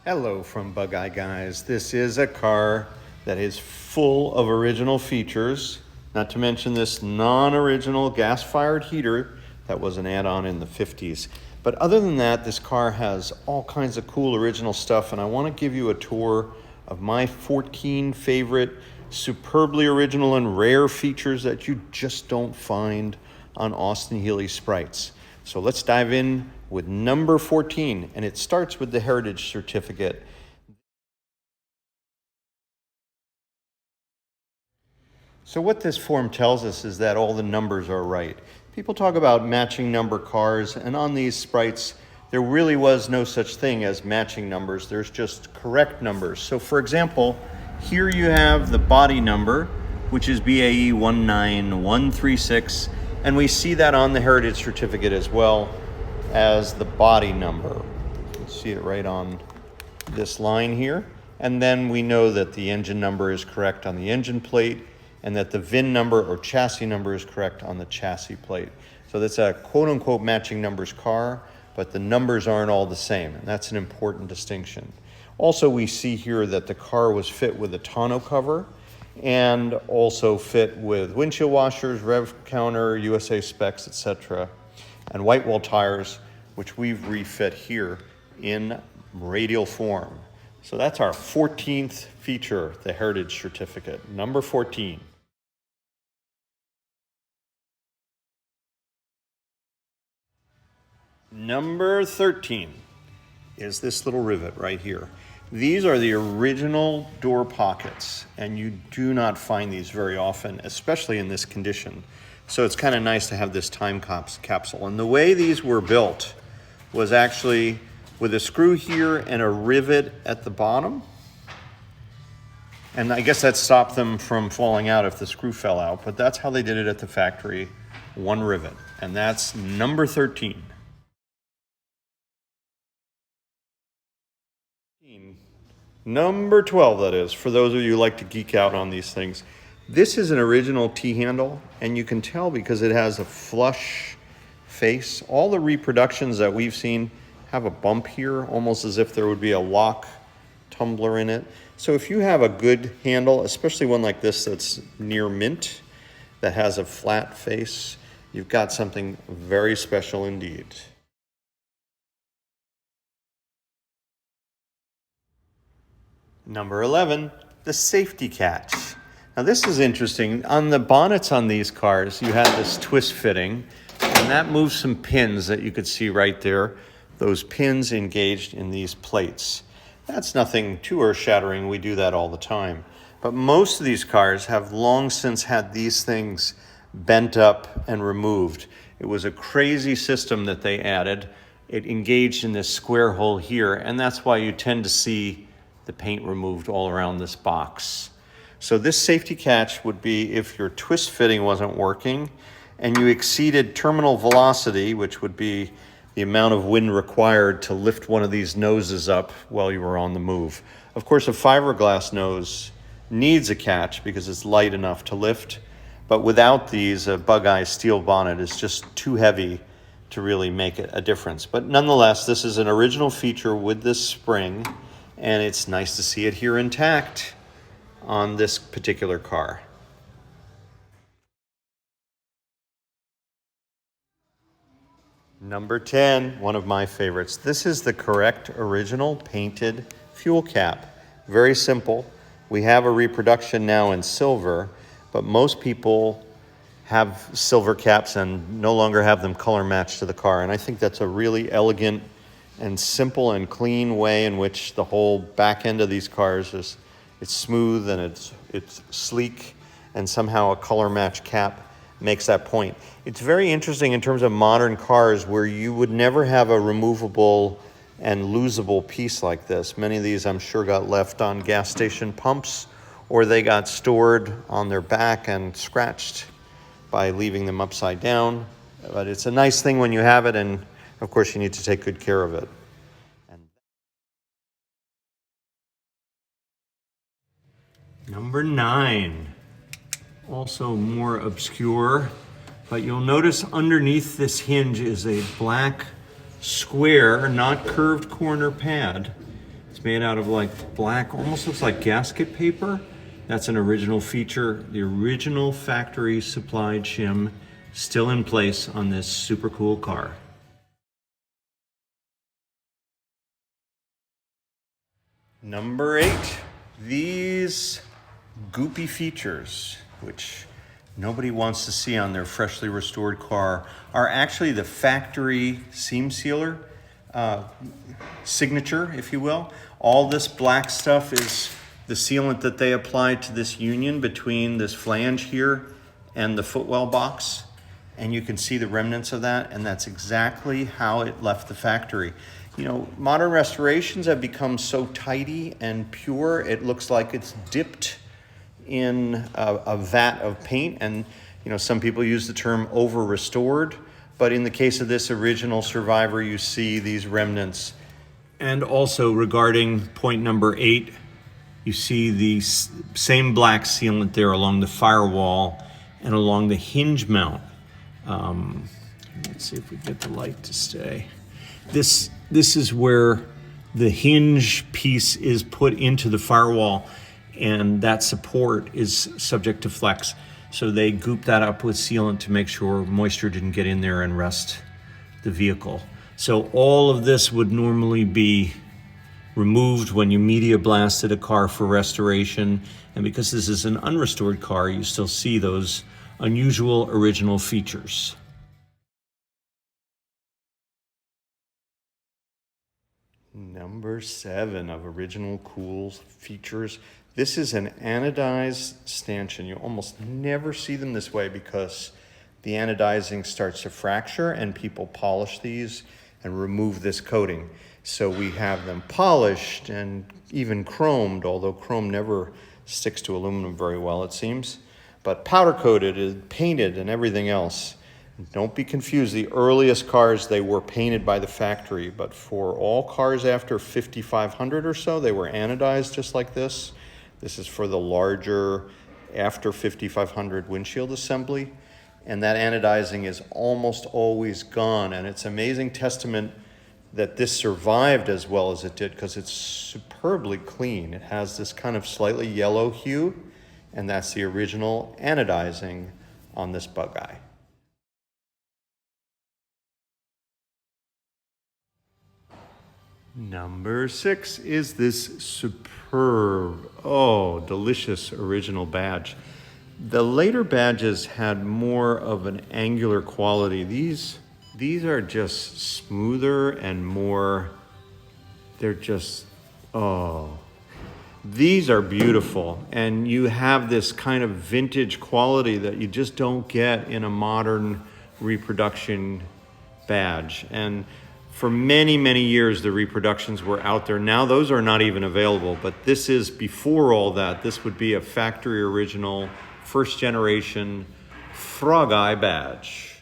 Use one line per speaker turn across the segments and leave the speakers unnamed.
Hello from Bugeye Guys. This is a car that is full of original features, not to mention this non-original gas-fired heater that was an add-on in the 50s. But other than that, this car has all kinds of cool original stuff, and I want to give you a tour of my 14 favorite superbly original and rare features that you just don't find on Austin Healey Sprites. So let's dive in with number 14, and it starts with the Heritage Certificate. So what this form tells us is that all the numbers are right. People talk about matching number cars, and on these Sprites, there really was no such thing as matching numbers. There's just correct numbers. So for example, here you have the body number, which is BAE 19136, and we see that on the Heritage Certificate as well as the body number. You can see it right on this line here. And then we know that the engine number is correct on the engine plate and that the VIN number or chassis number is correct on the chassis plate. So that's a quote-unquote matching numbers car, but the numbers aren't all the same, and that's an important distinction. Also, we see here that the car was fit with a tonneau cover and also fit with windshield washers, rev counter, USA specs, etc., and white wall tires, which we've refit here in radial form. So that's our 14th feature, the Heritage Certificate, number 14. Number 13 is this little rivet right here. These are the original door pockets, and you do not find these very often, especially in this condition. So it's kind of nice to have this time capsule. And the way these were built was actually with a screw here and a rivet at the bottom. And I guess that stopped them from falling out if the screw fell out, but that's how they did it at the factory, one rivet. And that's number 13. Number 12, that is, for those of you who like to geek out on these things. This is an original T-handle, and you can tell because it has a flush face. All the reproductions that we've seen have a bump here, almost as if there would be a lock tumbler in it. So if you have a good handle, especially one like this that's near mint, that has a flat face, you've got something very special indeed. Number 11, the safety catch. Now this is interesting. On the bonnets on these cars, you had this twist fitting, and that moves some pins that you could see right there. Those pins engaged in these plates. That's nothing too earth-shattering. We do that all the time. But most of these cars have long since had these things bent up and removed. It was a crazy system that they added. It engaged in this square hole here, and that's why you tend to see the paint removed all around this box. So this safety catch would be if your twist fitting wasn't working and you exceeded terminal velocity, which would be the amount of wind required to lift one of these noses up while you were on the move. Of course, a fiberglass nose needs a catch because it's light enough to lift, but without these, a Bugeye steel bonnet is just too heavy to really make a difference. But nonetheless, this is an original feature with this spring, and it's nice to see it here intact on this particular car. Number 10, one of my favorites. This is the correct original painted fuel cap. Very simple. We have a reproduction now in silver, but most people have silver caps and no longer have them color matched to the car. And I think that's a really elegant and simple and clean way in which the whole back end of these cars is, it's smooth and it's sleek, and somehow a color match cap makes that point. It's very interesting in terms of modern cars where you would never have a removable and losable piece like this. Many of these I'm sure got left on gas station pumps, or they got stored on their back and scratched by leaving them upside down. But it's a nice thing when you have it, and of course you need to take good care of it. Number 9, also more obscure, but you'll notice underneath this hinge is a black square, not curved corner pad. It's It's made out of like black, almost looks like gasket paper. That's an original feature. The original factory supplied shim still in place on this super cool car. Number 8, these goopy features, which nobody wants to see on their freshly restored car, are actually the factory seam sealer signature, if you will. All this black stuff is the sealant that they applied to this union between this flange here and the footwell box. And you can see the remnants of that, and that's exactly how it left the factory. You know, modern restorations have become so tidy and pure, it looks like it's dipped in a vat of paint. And, you know, some people use the term over-restored, but in the case of this original survivor, you see these remnants. And also regarding point number 8, you see the same black sealant there along the firewall and along the hinge mount. Let's see if we get the light to stay. This is where the hinge piece is put into the firewall, and that support is subject to flex. So they goop that up with sealant to make sure moisture didn't get in there and rust the vehicle. So all of this would normally be removed when you media blasted a car for restoration. And because this is an unrestored car, you still see those unusual original features. Number 7 of original cool features. This is an anodized stanchion. You almost never see them this way because the anodizing starts to fracture and people polish these and remove this coating. So we have them polished and even chromed, although chrome never sticks to aluminum very well, it seems. But powder coated and painted and everything else. Don't be confused. The earliest cars, they were painted by the factory, but for all cars after 5,500 or so, they were anodized just like this. This is for the larger after 5,500 windshield assembly. And that anodizing is almost always gone. And it's amazing testament that this survived as well as it did because it's superbly clean. It has this kind of slightly yellow hue, and that's the original anodizing on this Bugeye. Number 6 is this superb, delicious original badge. The later badges had more of an angular quality. These are just smoother and more, they're just, these are beautiful. And you have this kind of vintage quality that you just don't get in a modern reproduction badge. And for many, many years, the reproductions were out there. Now those are not even available, but this is before all that. This would be a factory original, first generation frog eye badge.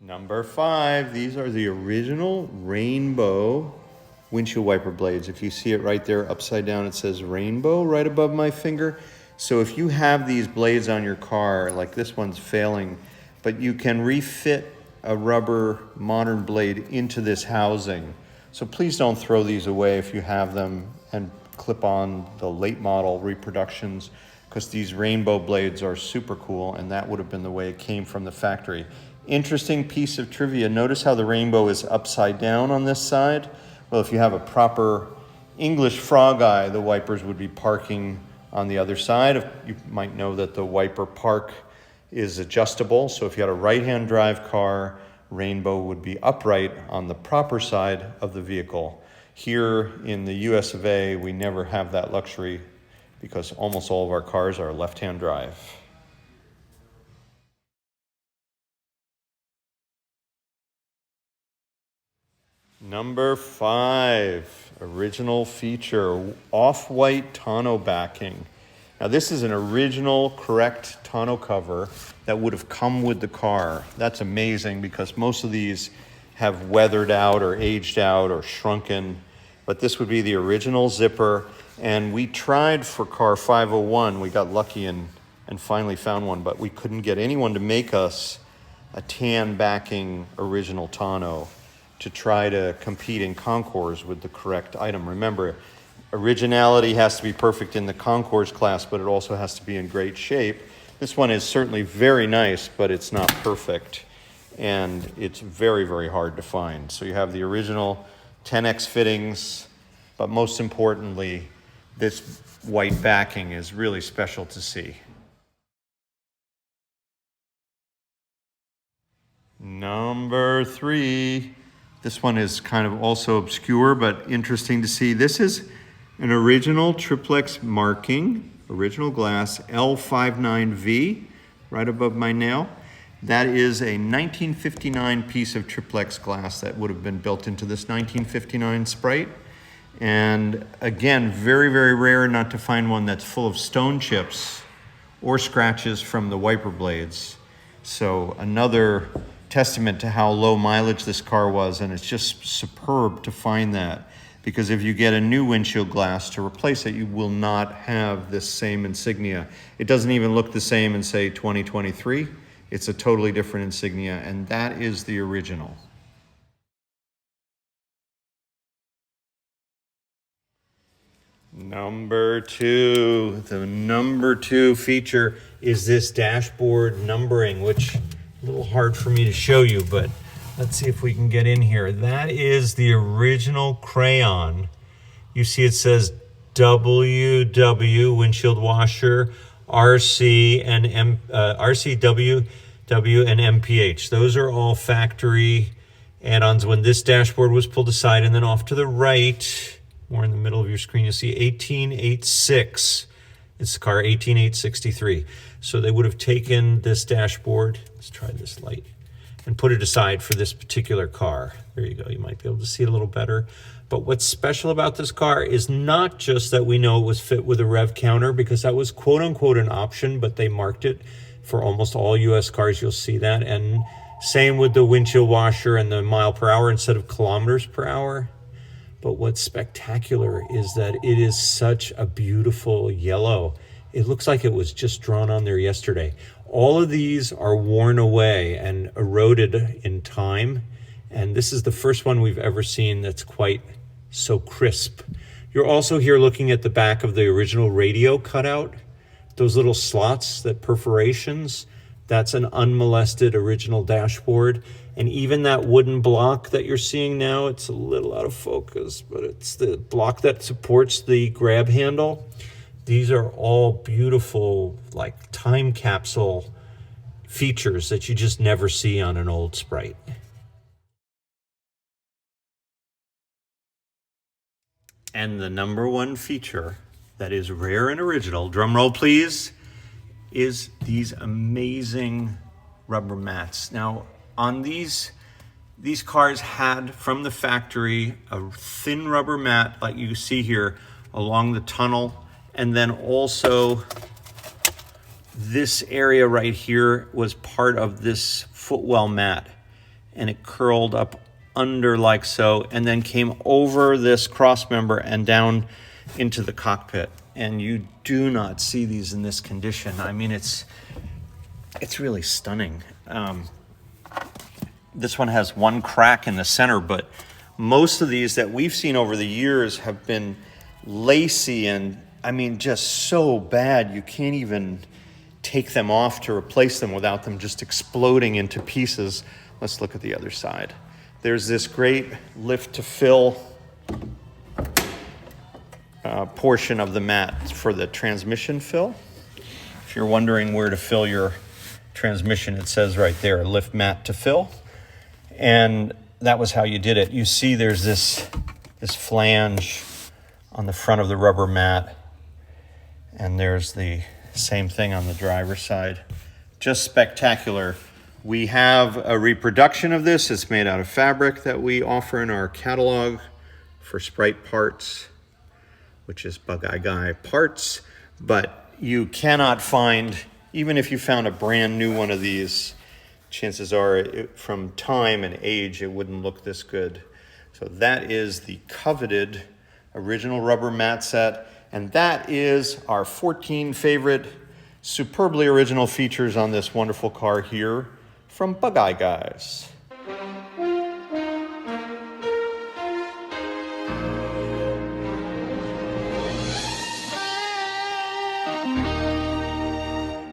Number 5, these are the original rainbow windshield wiper blades. If you see it right there upside down, it says rainbow right above my finger. So if you have these blades on your car, like this one's failing, but you can refit a rubber modern blade into this housing. So please don't throw these away if you have them and clip on the late model reproductions, because these rainbow blades are super cool, and that would have been the way it came from the factory. Interesting piece of trivia, notice how the rainbow is upside down on this side? Well, if you have a proper English frog eye, the wipers would be parking on the other side. You might know that the wiper park is adjustable, so if you had a right-hand drive car, rainbow would be upright on the proper side of the vehicle. Here in the US of A, we never have that luxury because almost all of our cars are left-hand drive. Number 5, original feature, off-white tonneau backing. Now this is an original correct tonneau cover that would have come with the car. That's amazing because most of these have weathered out or aged out or shrunken, but this would be the original zipper. And we tried for car 501, we got lucky and finally found one, but we couldn't get anyone to make us a tan backing original tonneau. to try to compete in concours with the correct item. Remember, originality has to be perfect in the concours class, but it also has to be in great shape. This one is certainly very nice, but it's not perfect. And it's very, very hard to find. So you have the original 10X fittings, but most importantly, this white backing is really special to see. Number 3. This one is kind of also obscure, but interesting to see. This is an original triplex marking, original glass, L59V, right above my nail. That is a 1959 piece of triplex glass that would have been built into this 1959 Sprite. And again, very, very rare not to find one that's full of stone chips or scratches from the wiper blades. So another testament to how low mileage this car was, and it's just superb to find that. Because if you get a new windshield glass to replace it, you will not have this same insignia. It doesn't even look the same in, say, 2023. It's a totally different insignia, and that is the original. Number 2. The number 2 feature is this dashboard numbering, which is a little hard for me to show you, but let's see if we can get in here. That is the original crayon. You see it says WW, windshield washer, RC, and RCW, W, and MPH. Those are all factory add-ons. When this dashboard was pulled aside, and then off to the right, more in the middle of your screen, you'll see 18866. It's the car 18863. So they would have taken this dashboard, let's try this light, and put it aside for this particular car. There you go, you might be able to see it a little better. But what's special about this car is not just that we know it was fit with a rev counter, because that was quote unquote an option, but they marked it for almost all US cars, you'll see that. And same with the windshield washer and the mile per hour instead of kilometers per hour. But what's spectacular is that it is such a beautiful yellow. It looks like it was just drawn on there yesterday. All of these are worn away and eroded in time. And this is the first one we've ever seen that's quite so crisp. You're also here looking at the back of the original radio cutout. Those little slots, that perforations, that's an unmolested original dashboard. And even that wooden block that you're seeing now, it's a little out of focus, but it's the block that supports the grab handle. These are all beautiful, like time capsule features that you just never see on an old Sprite. And the number 1 feature that is rare and original, drum roll please, is these amazing rubber mats. Now, on these cars had from the factory a thin rubber mat like you see here along the tunnel, and then also this area right here was part of this footwell mat, and it curled up under like so, and then came over this cross member and down into the cockpit. And you do not see these in this condition. I mean, it's really stunning. This one has one crack in the center, but most of these that we've seen over the years have been lacy and, I mean, just so bad you can't even take them off to replace them without them just exploding into pieces. Let's look at the other side. There's this great lift to fill portion of the mat for the transmission fill. If you're wondering where to fill your transmission, it says right there, lift mat to fill. And that was how you did it. You see there's this flange on the front of the rubber mat, and there's the same thing on the driver's side. Just spectacular. We have a reproduction of this. It's made out of fabric that we offer in our catalog for Sprite parts, which is Bugeye parts. But you cannot find, even if you found a brand new one of these, chances are from time and age, it wouldn't look this good. So that is the coveted original rubber mat set. And that is our 14 favorite superbly original features on this wonderful car here from Bugeye Guys.